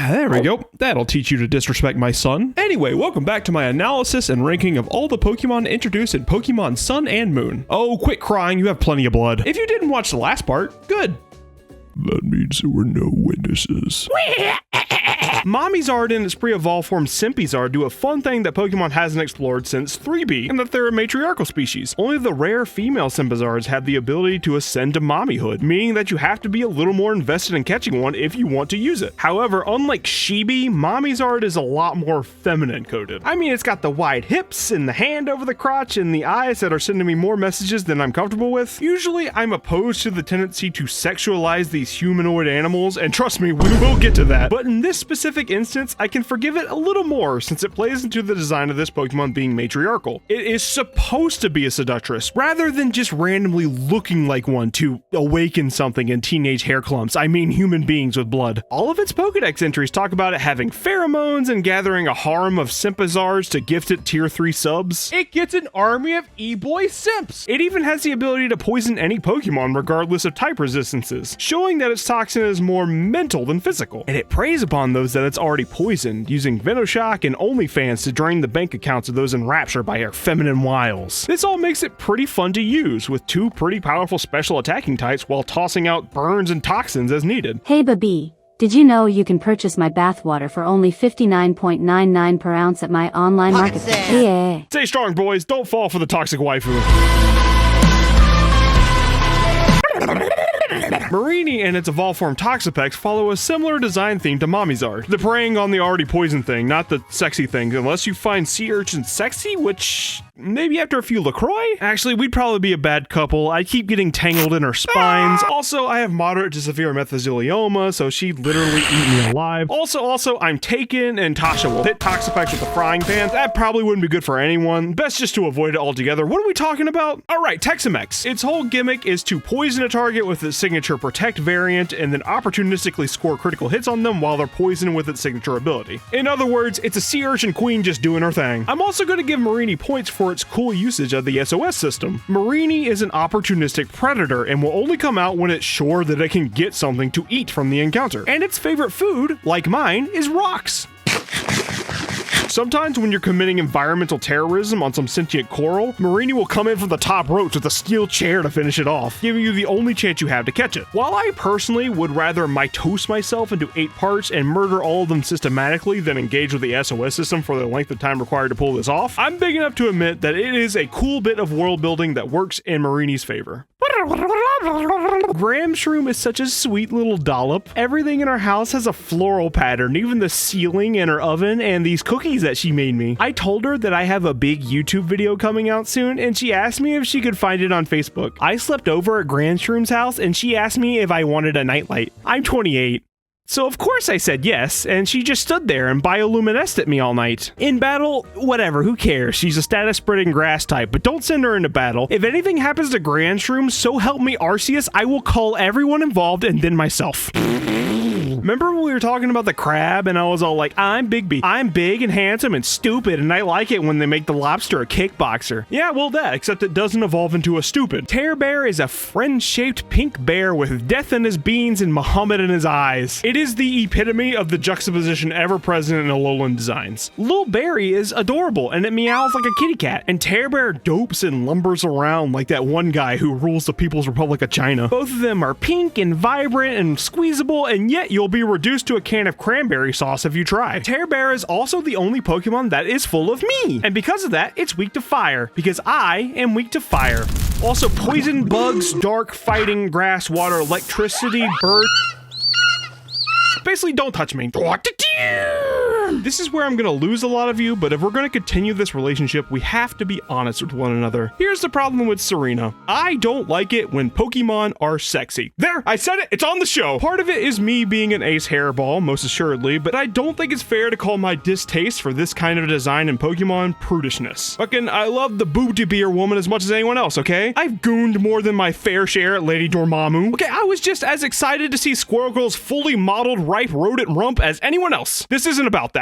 There we go. That'll teach you to disrespect my son. Anyway, welcome back to my analysis and ranking of all the Pokemon introduced in Pokemon Sun and Moon. Oh, quit crying, you have plenty of blood. If you didn't watch the last part, good. That means there were no witnesses. Mommyzard and its pre-evolved form Simpizard do a fun thing that Pokemon hasn't explored since 3B, and that they're a matriarchal species. Only the rare female Simpizards have the ability to ascend to mommyhood, meaning that you have to be a little more invested in catching one if you want to use it. However, unlike Shibi, Mommyzard is a lot more feminine coded. I mean, it's got the wide hips and the hand over the crotch and the eyes that are sending me more messages than I'm comfortable with. Usually, I'm opposed to the tendency to sexualize these humanoid animals, and trust me, we will get to that. But in this specific instance, I can forgive it a little more since it plays into the design of this Pokemon being matriarchal. It is supposed to be a seductress, rather than just randomly looking like one to awaken something in teenage hair clumps. I mean human beings with blood. All of its Pokedex entries talk about it having pheromones and gathering a harem of Simpizards to gift it tier 3 subs. It gets an army of e-boy simps. It even has the ability to poison any Pokemon regardless of type resistances, showing that its toxin is more mental than physical. And it preys upon those that it's already poisoned, using Venoshock and OnlyFans to drain the bank accounts of those in Rapture by her feminine wiles. This all makes it pretty fun to use, with 2 pretty powerful special attacking types while tossing out burns and toxins as needed. Hey Bigby, did you know you can purchase my bathwater for only $59.99 per ounce at my online marketplace? Yeah. Stay strong, boys. Don't fall for the toxic waifu. Marini and its evolved form Toxapex follow a similar design theme to Mommyzard. They're preying on the already poisoned thing, not the sexy thing, unless you find sea urchins sexy, which maybe after a few LaCroix? Actually, we'd probably be a bad couple. I keep getting tangled in her spines. Also, I have moderate to severe mesothelioma, so she'd literally eat me alive. Also, I'm taken, and Tasha will hit Toxapex with a frying pan. That probably wouldn't be good for anyone. Best just to avoid it altogether. What are we talking about? Alright, Texamex. Its whole gimmick is to poison a target with its signature Protect variant, and then opportunistically score critical hits on them while they're poisoned with its signature ability. In other words, it's a sea urchin queen just doing her thing. I'm also going to give Marini points for its cool usage of the SOS system. Marini is an opportunistic predator and will only come out when it's sure that it can get something to eat from the encounter. And its favorite food, like mine, is rocks. Sometimes when you're committing environmental terrorism on some sentient coral, Marini will come in from the top ropes with a steel chair to finish it off, giving you the only chance you have to catch it. While I personally would rather mitose myself into 8 parts and murder all of them systematically than engage with the SOS system for the length of time required to pull this off, I'm big enough to admit that it is a cool bit of world building that works in Marini's favor. Gramshroom is such a sweet little dollop. Everything in our house has a floral pattern, even the ceiling and her oven and these cookies that she made me. I told her that I have a big YouTube video coming out soon, and she asked me if she could find it on Facebook. I slept over at Gramshroom's house, and she asked me if I wanted a nightlight. I'm 28. So of course I said yes, and she just stood there and bioluminesced at me all night. In battle, whatever, who cares? She's a status spreading grass type, but don't send her into battle. If anything happens to Gramshroom, so help me Arceus, I will call everyone involved and then myself. Remember when we were talking about the crab and I was all like, I'm Bigby. I'm big and handsome and stupid, and I like it when they make the lobster a kickboxer. Yeah, well that, except it doesn't evolve into a stupid. Tear Bear is a friend-shaped pink bear with death in his beans and Muhammad in his eyes. It is the epitome of the juxtaposition ever present in Alolan designs. Lil Berry is adorable and it meows like a kitty cat, and Tear Bear dopes and lumbers around like that one guy who rules the People's Republic of China. Both of them are pink and vibrant and squeezable, and yet you'll be reduced to a can of cranberry sauce if you try. Tear Bear is also the only Pokemon that is full of me, and because of that, it's weak to fire, because I am weak to fire. Also, poison, bugs, dark, fighting, grass, water, electricity, bird. Basically, don't touch me. This is where I'm gonna lose a lot of you, but if we're gonna continue this relationship, we have to be honest with one another. Here's the problem with Serena. I don't like it when Pokemon are sexy. There, I said it, it's on the show. Part of it is me being an ace hairball, most assuredly, but I don't think it's fair to call my distaste for this kind of design in Pokemon prudishness. Fucking, I love the booty beer woman as much as anyone else, okay? I've gooned more than my fair share at Lady Dormammu. Okay, I was just as excited to see Squirrel Girl's fully modeled ripe rodent rump as anyone else. This isn't about that.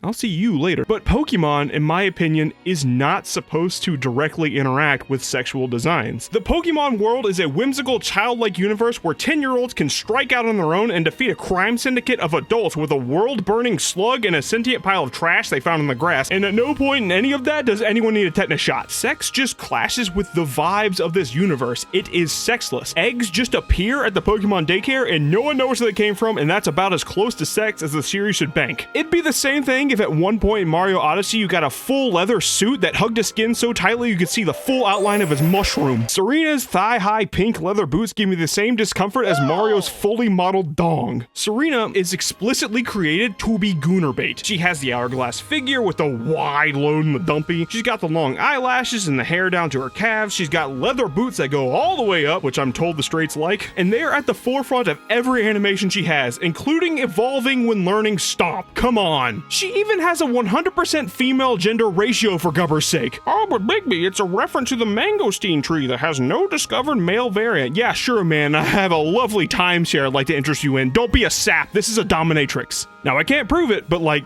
I'll see you later. But Pokemon, in my opinion, is not supposed to directly interact with sexual designs. The Pokemon world is a whimsical, childlike universe where 10-year-olds can strike out on their own and defeat a crime syndicate of adults with a world-burning slug and a sentient pile of trash they found in the grass, and at no point in any of that does anyone need a tetanus shot. Sex just clashes with the vibes of this universe. It is sexless. Eggs just appear at the Pokemon daycare and no one knows where they came from, and that's about as close to sex as the series should bank. It'd be the same thing if at one point in Mario Odyssey you got a full leather suit that hugged his skin so tightly you could see the full outline of his mushroom. Serena's thigh-high pink leather boots give me the same discomfort as Mario's fully modeled dong. Serena is explicitly created to be Gooner bait. She has the hourglass figure with the wide load and the dumpy. She's got the long eyelashes and the hair down to her calves. She's got leather boots that go all the way up, which I'm told the straights like, and they're at the forefront of every animation she has, including evolving when learning Stomp. Come on. She even has a 100% female gender ratio for gubber's sake. Oh, but Bigby, it's a reference to the mangosteen tree that has no discovered male variant. Yeah, sure, man. I have a lovely timeshare I'd like to interest you in. Don't be a sap. This is a dominatrix. Now, I can't prove it, but like,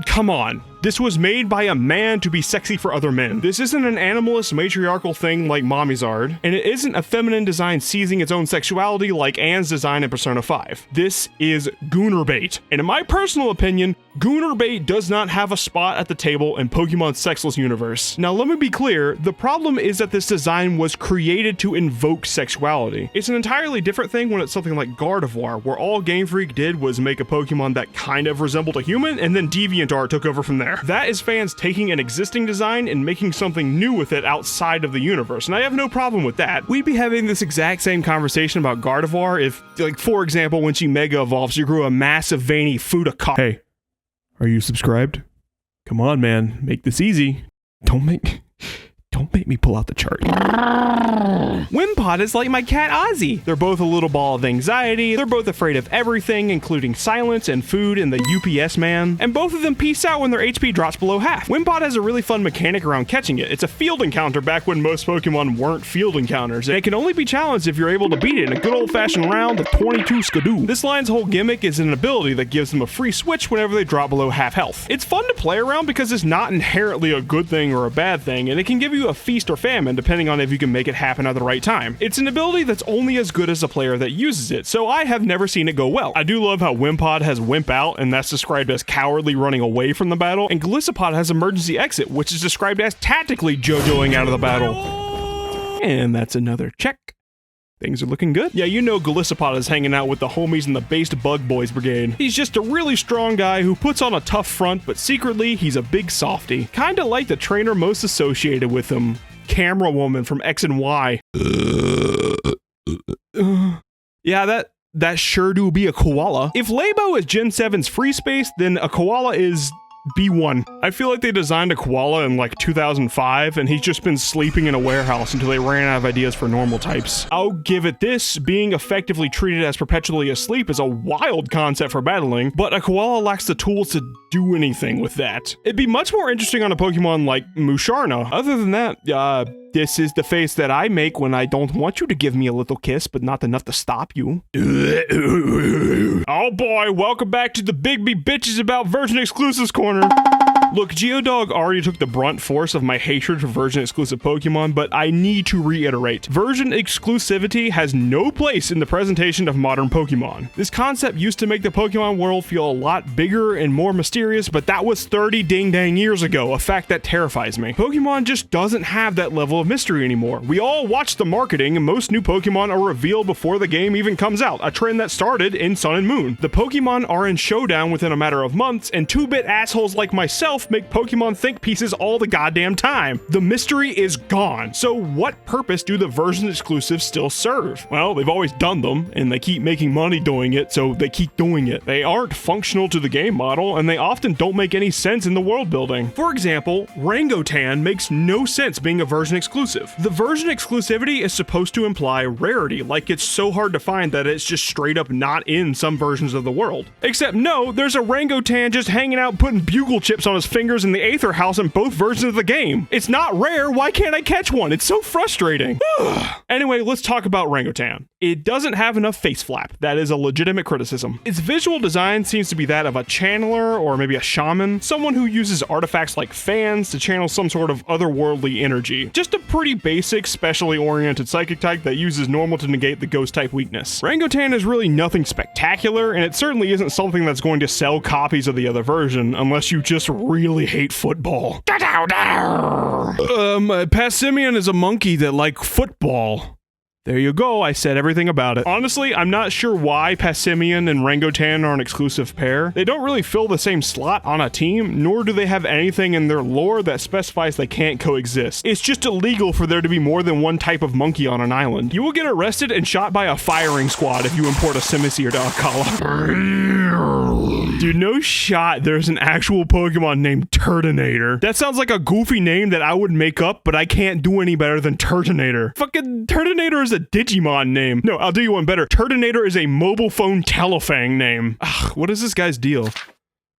come on. This was made by a man to be sexy for other men. This isn't an animalist matriarchal thing like Mommyzard, and it isn't a feminine design seizing its own sexuality like Anne's design in Persona 5. This is Gooner bait. And in my personal opinion, Gooner bait does not have a spot at the table in Pokemon's sexless universe. Now let me be clear, the problem is that this design was created to invoke sexuality. It's an entirely different thing when it's something like Gardevoir, where all Game Freak did was make a Pokemon that kind of resembled a human, and then DeviantArt took over from there. That is fans taking an existing design and making something new with it outside of the universe, and I have no problem with that. We'd be having this exact same conversation about Gardevoir if, like, for example, when she Mega Evolved, she grew a massive veiny Fuda cock. Hey, are you subscribed? Come on, man, make this easy. Don't make me pull out the chart. Wimpod is like my cat Ozzy. They're both a little ball of anxiety. They're both afraid of everything, including silence and food and the UPS man. And both of them peace out when their HP drops below half. Wimpod has a really fun mechanic around catching it. It's a field encounter back when most Pokemon weren't field encounters. And it can only be challenged if you're able to beat it in a good old-fashioned round of 22 Skidoo. This line's whole gimmick is an ability that gives them a free switch whenever they drop below half health. It's fun to play around because it's not inherently a good thing or a bad thing, and it can give you a feast or famine depending on if you can make it happen at the right time. It's an ability that's only as good as the player that uses it, so I have never seen it go well. I do love how Wimpod has Wimp Out, and that's described as cowardly running away from the battle, and Golisopod has Emergency Exit, which is described as tactically JoJoing out of the battle. And that's another check. Things are looking good. Yeah, you know Golisopod is hanging out with the homies in the Based Bug Boys Brigade. He's just a really strong guy who puts on a tough front, but secretly he's a big softy. Kinda like the trainer most associated with him, Camera Woman from X and Y. Yeah, that sure do be a koala. If Labo is Gen 7's free space, then a koala is B1. I feel like they designed a koala in like 2005 and he's just been sleeping in a warehouse until they ran out of ideas for normal types. I'll give it this, being effectively treated as perpetually asleep is a wild concept for battling, but a koala lacks the tools to do anything with that. It'd be much more interesting on a Pokemon like Musharna. Other than that, this is the face that I make when I don't want you to give me a little kiss, but not enough to stop you. Oh boy, welcome back to the Bigby Bitches About Version Exclusives corner. Look, Geodog already took the brunt force of my hatred for version-exclusive Pokemon, but I need to reiterate, version exclusivity has no place in the presentation of modern Pokemon. This concept used to make the Pokemon world feel a lot bigger and more mysterious, but that was 30 ding-dang years ago, a fact that terrifies me. Pokemon just doesn't have that level of mystery anymore. We all watch the marketing, and most new Pokemon are revealed before the game even comes out, a trend that started in Sun and Moon. The Pokemon are in showdown within a matter of months, and 2-bit assholes like myself make Pokemon think pieces all the goddamn time. The mystery is gone. So what purpose do the version exclusives still serve? Well, they've always done them, and they keep making money doing it, so they keep doing it. They aren't functional to the game model, and they often don't make any sense in the world building. For example, Rangotan makes no sense being a version exclusive. The version exclusivity is supposed to imply rarity, like it's so hard to find that it's just straight up not in some versions of the world. Except no, there's a Rangotan just hanging out putting bugle chips on his fingers in the Aether House in both versions of the game. It's not rare, why can't I catch one? It's so frustrating. Anyway, let's talk about Rangotan. It doesn't have enough face flap. That is a legitimate criticism. Its visual design seems to be that of a channeler or maybe a shaman, someone who uses artifacts like fans to channel some sort of otherworldly energy. Just a pretty basic, specially oriented psychic type that uses normal to negate the ghost type weakness. Rangotan is really nothing spectacular, and it certainly isn't something that's going to sell copies of the other version unless you just really hate football. Passimian is a monkey that like football. There you go, I said everything about it. Honestly, I'm not sure why Passimian and Rangotan are an exclusive pair. They don't really fill the same slot on a team, nor do they have anything in their lore that specifies they can't coexist. It's just illegal for there to be more than one type of monkey on an island. You will get arrested and shot by a firing squad if you import a Simisear to Akala. Dude, no shot there's an actual Pokemon named Turtonator. That sounds like a goofy name that I would make up, but I can't do any better than Turtonator. Fucking Turtonator is a Digimon name. No, I'll do you one better. Turtonator is a mobile phone Telefang name. Ugh, what is this guy's deal?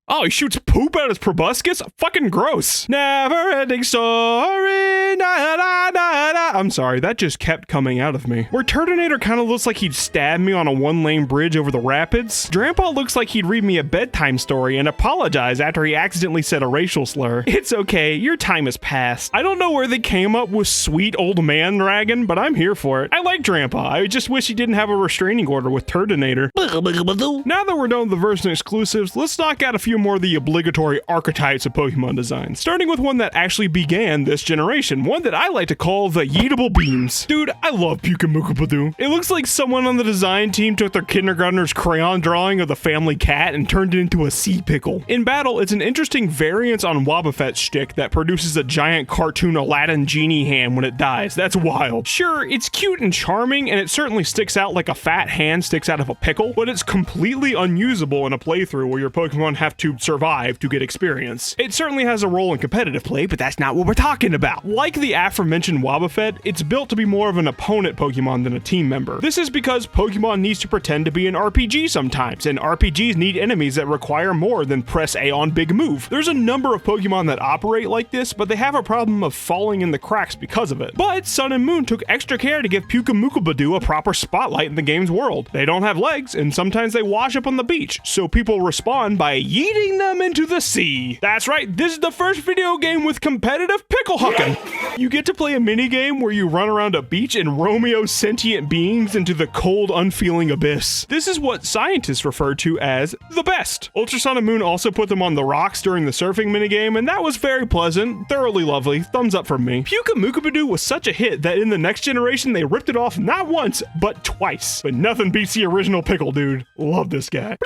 Oh, he shoots poop out his proboscis? Fucking gross. Never ending story. Na, na, na, na. I'm sorry, that just kept coming out of me. Where Turtonator kind of looks like he'd stab me on a one-lane bridge over the rapids, Grandpa looks like he'd read me a bedtime story and apologize after he accidentally said a racial slur. It's okay, your time has passed. I don't know where they came up with sweet old man dragon, but I'm here for it. I like Grandpa. I just wish he didn't have a restraining order with Turtonator. Now that we're done with the version exclusives, let's knock out a few more of the obligatory archetypes of Pokemon design, starting with one that actually began this generation, one that I like to call the Yeetable Beams. Dude, I love Pyukumukupadoo. It looks like someone on the design team took their kindergartner's crayon drawing of the family cat and turned it into a sea pickle. In battle, it's an interesting variance on Wobbuffet's shtick that produces a giant cartoon Aladdin genie hand when it dies. That's wild. Sure, it's cute and charming, and it certainly sticks out like a fat hand sticks out of a pickle, but it's completely unusable in a playthrough where your Pokemon have to survive to get experience. It certainly has a role in competitive play, but that's not what we're talking about. Like the aforementioned Wobbuffet, it's built to be more of an opponent Pokemon than a team member. This is because Pokemon needs to pretend to be an RPG sometimes, and RPGs need enemies that require more than press A on big move. There's a number of Pokemon that operate like this, but they have a problem of falling in the cracks because of it. But Sun and Moon took extra care to give Pyukumukupadoo a proper spotlight in the game's world. They don't have legs, and sometimes they wash up on the beach, so people respond by yeeting them into the sea. That's right, this is the first video game with competitive pickle hucking. You get to play a minigame where you run around a beach and Romeo sentient beings into the cold, unfeeling abyss. This is what scientists refer to as the best. Ultra Sun and Moon also put them on the rocks during the surfing minigame, and that was very pleasant, thoroughly lovely, thumbs up from me. Pyukumukupadoo was such a hit that in the next generation they ripped it off not once, but twice. But nothing beats the original pickle dude. Love this guy.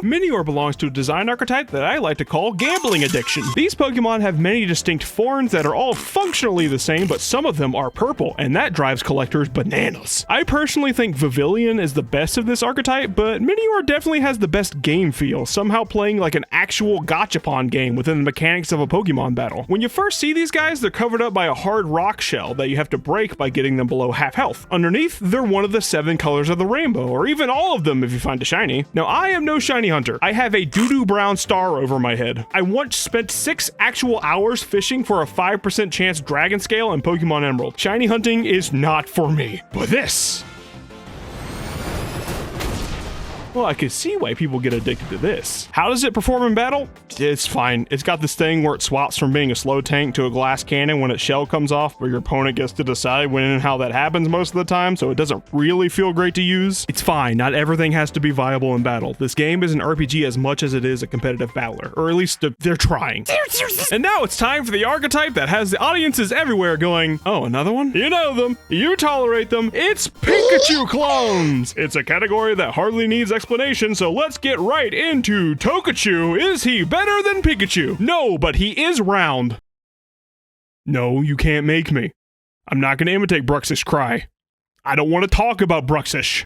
Minior belongs to a design archetype that I like to call gambling addiction. These Pokemon have many distinct forms that are all functionally the same, but some of them are purple, and that drives collectors bananas. I personally think Vivillon is the best of this archetype, but Minior definitely has the best game feel, somehow playing like an actual gachapon game within the mechanics of a Pokemon battle. When you first see these guys, they're covered up by a hard rock shell that you have to break by getting them below half health. Underneath, they're one of the 7 colors of the rainbow, or even all of them if you find a shiny. Now, I am no shiny hunter. I have a doo-doo brown star over my head. I once spent 6 actual hours fishing for a 5% chance dragon scale in Pokemon Emerald. Shiny hunting is not for me. But this... well, I could see why people get addicted to this. How does it perform in battle? It's fine. It's got this thing where it swaps from being a slow tank to a glass cannon when its shell comes off, where your opponent gets to decide when and how that happens most of the time, so it doesn't really feel great to use. It's fine. Not everything has to be viable in battle. This game is an RPG as much as it is a competitive battler, or at least they're trying. And now it's time for the archetype that has the audiences everywhere going, oh, another one? You know them. You tolerate them. It's Pikachu clones. It's a category that hardly needs explanation, so let's get right into Tokachu. Is he better than Pikachu? No, but he is round. No, you can't make me. I'm not going to imitate Brux's cry. I don't want to talk about Bruxish.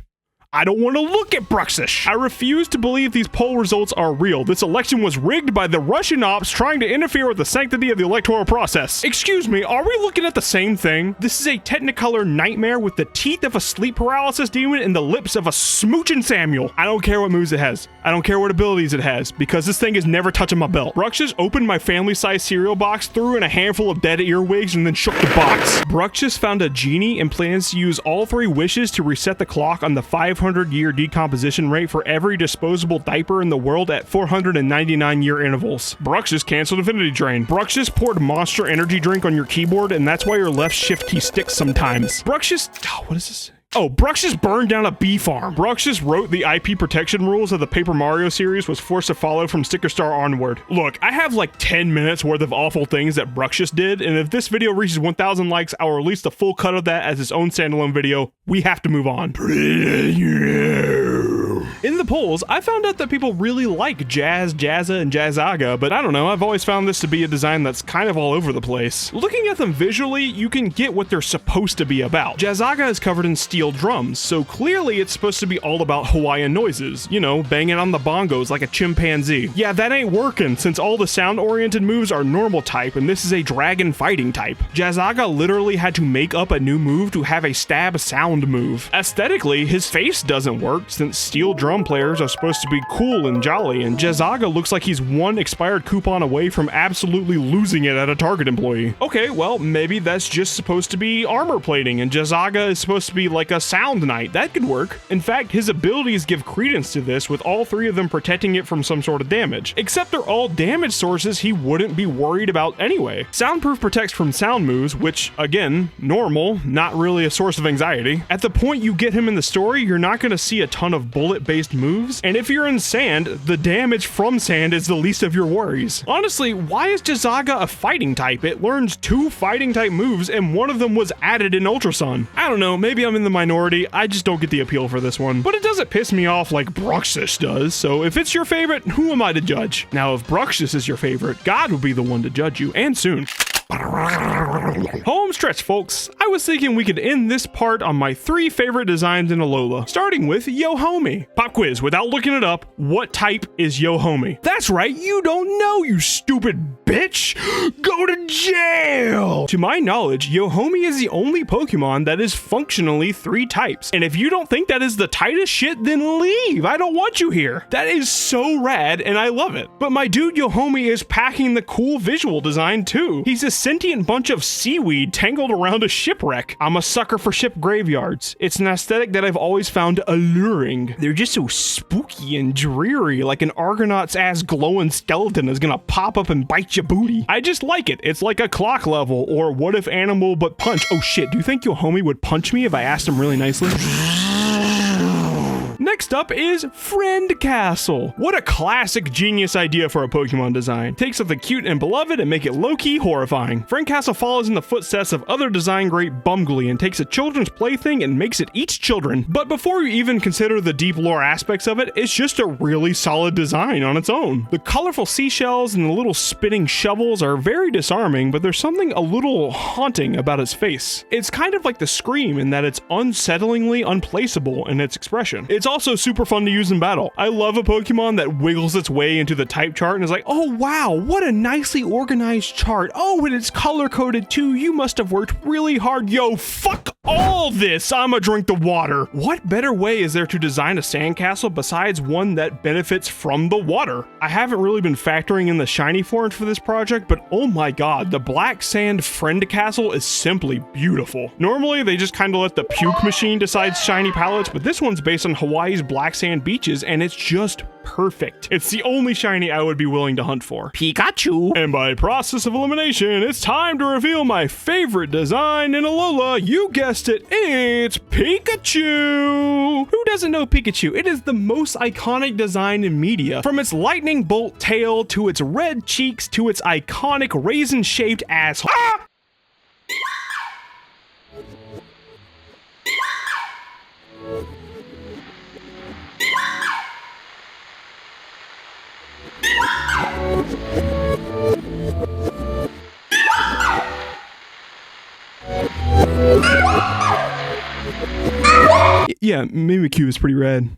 I don't want to look at Bruxish. I refuse to believe these poll results are real. This election was rigged by the Russian ops trying to interfere with the sanctity of the electoral process. Excuse me, are we looking at the same thing? This is a Technicolor nightmare with the teeth of a sleep paralysis demon and the lips of a smooching Samuel. I don't care what moves it has. I don't care what abilities it has, because this thing is never touching my belt. Bruxish opened my family-sized cereal box, threw in a handful of dead earwigs, and then shook the box. Bruxish found a genie and plans to use all 3 wishes to reset the clock on the 500-year decomposition rate for every disposable diaper in the world at 499-year intervals. Bruxish canceled Infinity Drain. Bruxish poured Monster Energy Drink on your keyboard, and that's why your left shift key sticks sometimes. Bruxish... Oh, what is this? Oh, Bruxish burned down a bee farm. Bruxish wrote the IP protection rules of the Paper Mario series, was forced to follow from Sticker Star onward. Look, I have like 10 minutes worth of awful things that Bruxish did, and if this video reaches 1,000 likes, I'll release the full cut of that as its own standalone video. We have to move on. In the polls, I found out that people really like Jazz, Jazza, and Jazzaga, but I don't know, I've always found this to be a design that's kind of all over the place. Looking at them visually, you can get what they're supposed to be about. Jazzaga is covered in steel drums, so clearly it's supposed to be all about Hawaiian noises, you know, banging on the bongos like a chimpanzee. Yeah, that ain't working, since all the sound-oriented moves are normal type, and this is a dragon fighting type. Jazzaga literally had to make up a new move to have a stab sound move. Aesthetically, his face doesn't work, since steel drum players are supposed to be cool and jolly, and Jazzaga looks like he's one expired coupon away from absolutely losing it at a Target employee. Okay, well, maybe that's just supposed to be armor plating, and Jazzaga is supposed to be like a sound knight. That could work. In fact, his abilities give credence to this, with all 3 of them protecting it from some sort of damage. Except they're all damage sources he wouldn't be worried about anyway. Soundproof protects from sound moves, which, again, normal, not really a source of anxiety. At the point you get him in the story, you're not going to see a ton of bullet-based moves, and if you're in sand, the damage from sand is the least of your worries. Honestly, why is Jazzaga a fighting type? It learns 2 fighting type moves, and one of them was added in Ultra Sun. I don't know, maybe I'm in the minority, I just don't get the appeal for this one. But it doesn't piss me off like Bruxish does, so if it's your favorite, who am I to judge? Now, if Bruxish is your favorite, God will be the one to judge you, and soon. Home stretch, folks. I was thinking we could end this part on my 3 favorite designs in Alola, starting with Yo-Homie. Pop quiz, without looking it up, what type is Yo-Homie? That's right, you don't know, you stupid bitch! Go to jail! To my knowledge, Yo-Homie is the only Pokemon that is functionally 3 types, and if you don't think that is the tightest shit, then leave! I don't want you here! That is so rad, and I love it. But my dude Yo-Homie is packing the cool visual design too. He's a sentient bunch of seaweed tangled around a shipwreck. I'm a sucker for ship graveyards. It's an aesthetic that I've always found alluring. They're just so spooky and dreary, like an Argonaut's ass glowing skeleton is gonna pop up and bite your booty. I just like it. It's like a clock level, or what if animal but punch. Oh shit, do you think your homie would punch me if I asked him really nicely? Next up is Friend Castle. What a classic genius idea for a Pokemon design. Take something cute and beloved and make it low-key horrifying. Friend Castle follows in the footsteps of other design great Bumgly and takes a children's plaything and makes it each children. But before you even consider the deep lore aspects of it, it's just a really solid design on its own. The colorful seashells and the little spinning shovels are very disarming, but there's something a little haunting about its face. It's kind of like the Scream in that it's unsettlingly unplaceable in its expression. It's also super fun to use in battle. I love a Pokemon that wiggles its way into the type chart and is like, oh wow, what a nicely organized chart. Oh, and it's color-coded too. You must have worked really hard. Yo, fuck all this. I'ma drink the water. What better way is there to design a sandcastle besides one that benefits from the water? I haven't really been factoring in the shiny forms for this project, but oh my god, the black sand Friend Castle is simply beautiful. Normally, they just kind of let the puke machine decide shiny palettes, but this one's based on Hawaii's black sand beaches, and it's just perfect. It's the only shiny I would be willing to hunt for. Pikachu! And by process of elimination, it's time to reveal my favorite design in Alola. You guessed it, it's Pikachu! Who doesn't know Pikachu? It is the most iconic design in media. From its lightning bolt tail, to its red cheeks, to its iconic raisin-shaped asshole. Ah! Yeah, Mimikyu is pretty rad.